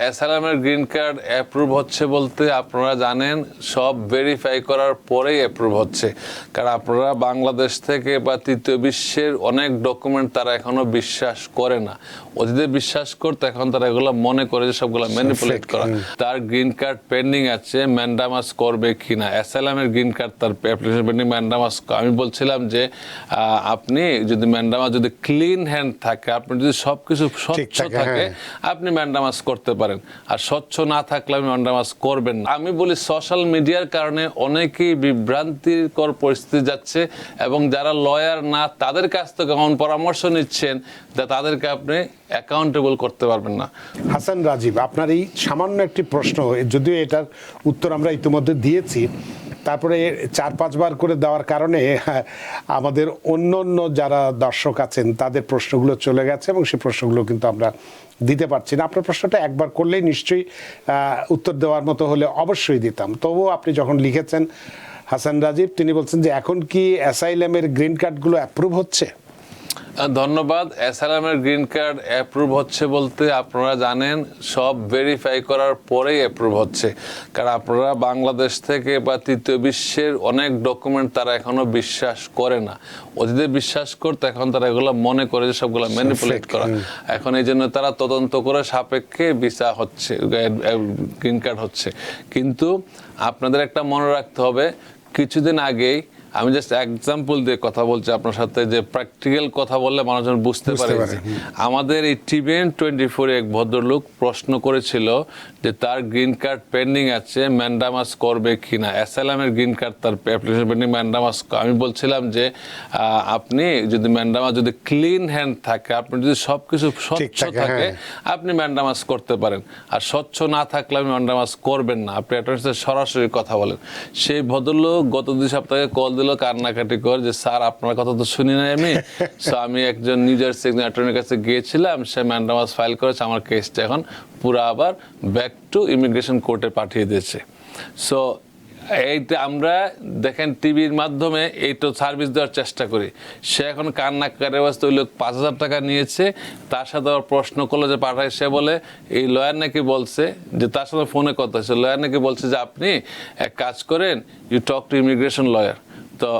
Asylum এর green card approve হচ্ছে বলতে আপনারা জানেন সব ভেরিফাই করার পরেই অ্যাপ্রুভ হচ্ছে। কারণ আপনারা বাংলাদেশ থেকে বা তৃতীয় বিশ্বের অনেক ডকুমেন্ট তারা এখনো বিশ্বাস করে না। অতীতে বিশ্বাস করতে, এখন তারা এগুলো মনে করে যে সবগুলো ম্যানিপুলেট করা। তার গ্রিন কার্ড পেন্ডিং আছে, ম্যান্ডামাস করবে কিনা। অ্যাসাইলাম এর গ্রিন কার্ড তার অ্যাপ্লিকেশন পেন্ডিং, ম্যান্ডামাস। আমি বলছিলাম যে আপনি যদি ম্যান্ডামাস যদি ক্লিন হ্যান্ড থাকে, আপনি যদি সবকিছু স্বচ্ছ থাকে, আপনি ম্যান্ডামাস করতে পারেন। আর স্বচ্ছ না থাকলে আপনি ম্যান্ডামাস করবেন না। আমি বলি সোশ্যাল মিডিয়ার কারণে অনেকেই বিভ্রান্তিকর পরিস্থিতি যাচ্ছে, এবং যারা লয়ার না তাদের কাছ থেকে এমন পরামর্শ নিচ্ছেন যা তাদেরকে আপনি অ্যাকাউন্টেবল করতে পারবেন না। হাসান রাজীব, আপনার এই সামান্য একটি প্রশ্ন, যদিও এটার উত্তর আমরা ইতিমধ্যে দিয়েছি, তারপরে 4-5 বার করে দেওয়ার কারণে আমাদের অন্য যারা দর্শক আছেন তাদের প্রশ্নগুলো চলে গেছে, এবং সেই প্রশ্নগুলো কিন্তু আমরা দিতে পারছি না। আপনার প্রশ্নটা একবার করলেই নিশ্চয়ই উত্তর দেওয়ার মতো হলে অবশ্যই দিতাম। তবুও আপনি যখন লিখেছেন হাসান রাজীব, তিনি বলছেন যে এখন কি অ্যাসাইলামের গ্রিন কার্ডগুলো অ্যাপ্রুভ হচ্ছে? ধন্যবাদ। অ্যাসাইলামের গ্রিন কার্ড অ্যাপ্রুভ হচ্ছে বলতে আপনারা জানেন সব ভেরিফাই করার পরেই অ্যাপ্রুভ হচ্ছে। কারণ আপনারা বাংলাদেশ থেকে বা তৃতীয় বিশ্বের অনেক ডকুমেন্ট তারা এখনো বিশ্বাস করে না। অতীতে বিশ্বাস করতে, এখন তারা এগুলো মনে করে যে সবগুলো ম্যানিপুলেট করা। এখন এই জন্য তারা তদন্ত করে সাপেক্ষে ভিসা হচ্ছে, গ্রিন কার্ড হচ্ছে। কিন্তু আপনাদের একটা মনে রাখতে হবে, কিছুদিন আগেই আমি জাস্ট এক্সাম্পল দিয়ে কথা বলছি আপনার সাথে, যে প্র্যাকটিক্যাল কথা বললে মানুষজন বুঝতে পারে। আমাদের এই টিভিএন 24 এক ভদ্রলোক প্রশ্ন করেছিল যে তার গ্রিন কার্ড পেন্ডিং আছে, ম্যান্ডামাস করবে কিনা। অ্যাসাইলামের গ্রিন কার্ড তার অ্যাপ্লিকেশন পেন্ডিং, ম্যান্ডামাস। আমি বলছিলাম যে আপনি যদি ম্যান্ডামাস যদি ক্লিন হ্যান্ড থাকে, আপনি যদি সবকিছু স্বচ্ছ থাকে, আপনি ম্যান্ডামাস করতে পারেন। আর স্বচ্ছ না থাকলে আপনি ম্যান্ডামাস করবেন না। আপনি অ্যাটর্নির সাথে সরাসরি কথা বলেন। সেই ভদ্রলোক গত 2 সপ্তাহে কল দিল কান্নাকাটি কর যে স্যার আপনার কথা তো শুনি নাই আমি। সো আমি একজন নিউ জার্সি একজন অ্যাটর্নির কাছে গিয়েছিলাম, সে ম্যান্ডামাস ফাইল করেছে, আমার কেসটা এখন পুরো আবার ব্যাক টু ইমিগ্রেশন কোর্টে পাঠিয়ে দিয়েছে। সো এইটা আমরা দেখেন টিভির মাধ্যমে এইটা সার্ভিস দেওয়ার চেষ্টা করি। সে এখন কান্নাকাটি অবস্থা, ওই লোক 5,000 টাকা নিয়েছে, তার সাথে আবার প্রশ্ন করলো যে পাঠায়। সে বলে এই লয়ার নাকি বলছে যে, তার সাথে ফোনে কথা হয়েছে, লয়ার নাকি বলছে যে আপনি এক কাজ করেন, you talk to immigration lawyer. তো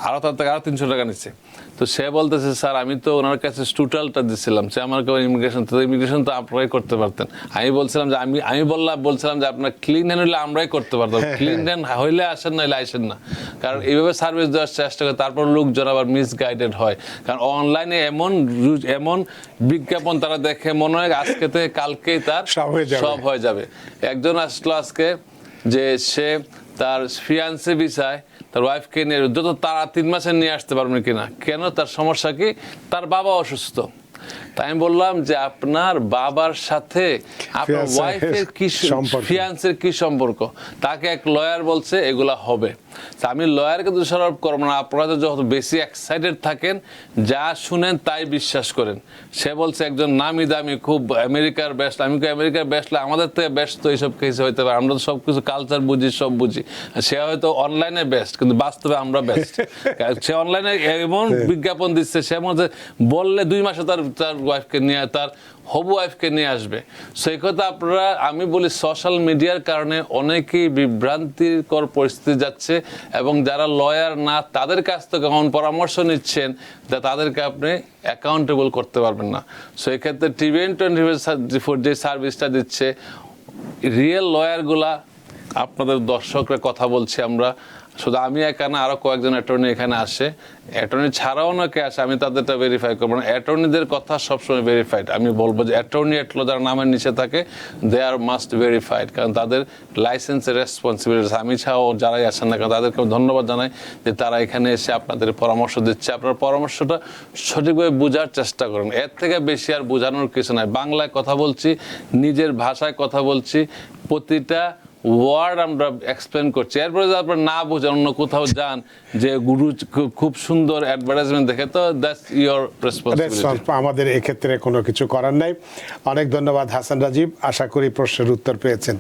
আরও তার থেকে আরও 300 টাকা নিচ্ছে। তো সে বলতেছে স্যার আমি তো ওনার কাছে টোটালটা দিচ্ছিলাম, সে আমার ইমিগ্রেশন তো আপনারাই করতে পারতেন। আমি বলছিলাম যে আমি বলছিলাম যে আপনার ক্লিন হ্যান্ড হইলে আমরাই করতে পারতাম, ক্লিন হ্যান্ড হইলে আসেন না, হইলে আসেন না। কারণ এইভাবে সার্ভিস দেওয়ার চেষ্টা করে, তারপর লোকজন আবার মিসগাইডেড হয়। কারণ অনলাইনে এমন বিজ্ঞাপন তারা দেখে, মনে হয় আজকে থেকে কালকেই তার সব হয়ে যাবে। একজন আসলো আজকে যে সে তার ফিয়ান্সে ভিসায় তার ওয়াইফকে নিয়ে যত তারা 3 মাসে নিয়ে আসতে পারবেন কিনা। কেন? তার সমস্যা কি? তার বাবা অসুস্থ। তাই আমি বললাম যে আপনার বাবার সাথে আপনার ওয়াইফের কি ফিয়ান্সের কি সম্পর্ক? তাকে এক লয়ার বলছে এগুলা হবে। আমি লয়ারকে দোষারোপ করবো না, আপনারা যত বেশি এক্সাইটেড থাকেন, যা শুনেন তাই বিশ্বাস করেন। সে বলছে একজন নামি দামি খুব আমেরিকার বেস্ট। আমি আমেরিকার বেস্ট, আমাদের থেকে বেস্ট তো এইসব কিছু হইতে পারে, আমরা তো সব কিছু কালচার বুঝি, সব বুঝি। সে হয়তো অনলাইনে বেস্ট, কিন্তু বাস্তবে আমরা বেস্ট। সে অনলাইনে এমন বিজ্ঞাপন দিচ্ছে, সে মধ্যে বললে 2 মাসে তার ওয়াইফকে নিয়ে, তার হবু ওয়াইফকে নিয়ে আসবে। সেই কথা আপনারা, আমি বলি সোশ্যাল মিডিয়ার কারণে অনেকেই বিভ্রান্তিকর পরিস্থিতি যাচ্ছে, এবং যারা লয়ার না তাদের কাছ থেকে এমন পরামর্শ নিচ্ছেন যা তাদেরকে আপনি অ্যাকাউন্টেবল করতে পারবেন না। সো এক্ষেত্রে টিভিএন 24 যে সার্ভিসটা দিচ্ছে, রিয়েল লয়ারগুলা আপনাদের দর্শকরা কথা বলছি আমরা, শুধু আমি একা না, আরো কয়েকজন অ্যাটর্নি এখানে আসে। অ্যাটর্নি ছাড়াও অনেকে আসে, আমি তাদেরটা ভেরিফাই করবো না। অ্যাটর্নিদের কথা সবসময় ভেরিফাইড। আমি বলবো যে অ্যাটর্নি যারা নামের নিচে থাকে, দে আর মাস্ট ভেরিফাইড, কারণ তাদের লাইসেন্সের রেসপন্সিবিলিটি। আমি ছাড়াও যারাই আসেন না কেন তাদেরকে ধন্যবাদ জানাই যে তারা এখানে এসে আপনাদের পরামর্শ দিচ্ছে। আপনার পরামর্শটা সঠিকভাবে বোঝার চেষ্টা করেন। এর থেকে বেশি আর বোঝানোর কিছু নাই। বাংলায় কথা বলছি, নিজের ভাষায় কথা বলছি, প্রতিটা ওয়ার্ড আমরা এক্সপ্লেন করছি। এরপরে যদি আপনার না বোঝেন, অন্য কোথাও যান যে গুরু খুব সুন্দর অ্যাডভার্টাইজমেন্ট দেখে, তো দ্যাটস ইওর রেসপন্সিবিলিটি। আমাদের এক্ষেত্রে কোনো কিছু করার নাই। অনেক ধন্যবাদ হাসান রাজীব, আশা করি প্রশ্নের উত্তর পেয়েছেন।